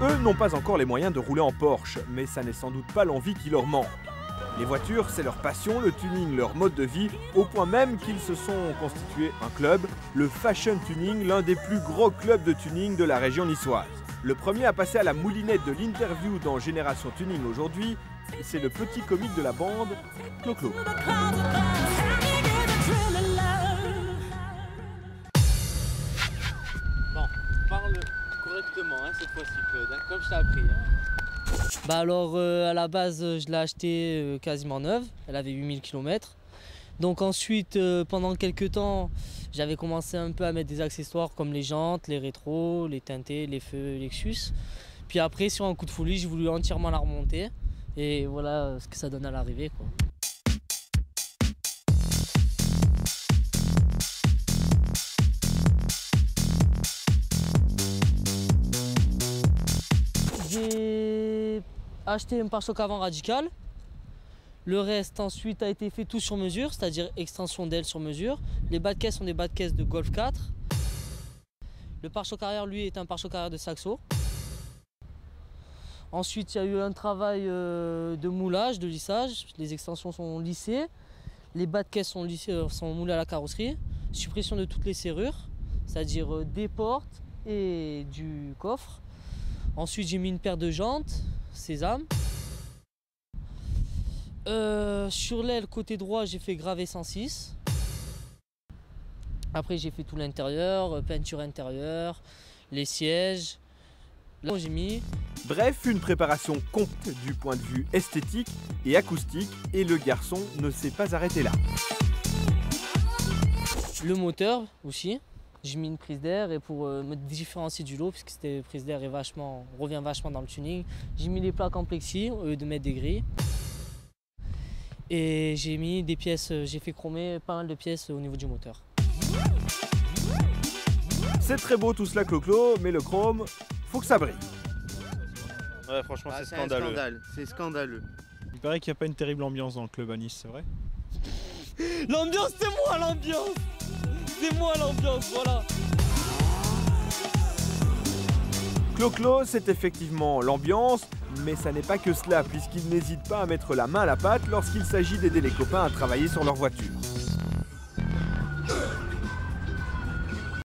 Eux n'ont pas encore les moyens de rouler en Porsche, mais ça n'est sans doute pas l'envie qui leur manque. Les voitures, c'est leur passion, le tuning, leur mode de vie, au point même qu'ils se sont constitués un club, le Fashion Tuning, l'un des plus gros clubs de tuning de la région niçoise. Le premier à passer à la moulinette de l'interview dans Génération Tuning aujourd'hui, c'est le petit comique de la bande, Clo-Clo. Bon, parle correctement hein, cette fois-ci, Claude, hein, comme je t'ai appris. Bah alors à la base je l'ai achetée quasiment neuve, elle avait 8000 km. Donc ensuite pendant quelques temps j'avais commencé un peu à mettre des accessoires comme les jantes, les rétros, les teintés, les feux Lexus. Puis après sur un coup de folie j'ai voulu entièrement la remonter et voilà ce que ça donne à l'arrivée quoi. J'ai acheté un pare-choc avant radical. Le reste ensuite a été fait tout sur mesure, c'est-à-dire extension d'aile sur mesure. Les bas de caisse sont des bas de caisse de Golf 4. Le pare-choc arrière, lui, est un pare-choc arrière de Saxo. Ensuite, il y a eu un travail de moulage, de lissage. Les extensions sont lissées. Les bas de caisse sont moulés à la carrosserie. Suppression de toutes les serrures, c'est-à-dire des portes et du coffre. Ensuite, j'ai mis une paire de jantes, sésame. Sur l'aile, côté droit, j'ai fait graver 106. Après, j'ai fait tout l'intérieur, peinture intérieure, les sièges. Là, j'ai mis... Bref, une préparation complète du point de vue esthétique et acoustique, et le garçon ne s'est pas arrêté là. Le moteur aussi. J'ai mis une prise d'air et pour me différencier du lot, puisque cette prise d'air revient vachement dans le tuning, j'ai mis les plaques en plexi au lieu de mettre des grilles. Et j'ai mis des pièces, j'ai fait chromer pas mal de pièces au niveau du moteur. C'est très beau tout cela, Clo-Clo, mais le chrome, faut que ça brille. Ouais, franchement, c'est scandaleux. C'est scandaleux. Il paraît qu'il n'y a pas une terrible ambiance dans le club à Nice, c'est vrai? L'ambiance, c'est moi l'ambiance! C'est moi l'ambiance, voilà! Clo-Clo, c'est effectivement l'ambiance, mais ça n'est pas que cela, puisqu'il n'hésite pas à mettre la main à la pâte lorsqu'il s'agit d'aider les copains à travailler sur leur voiture.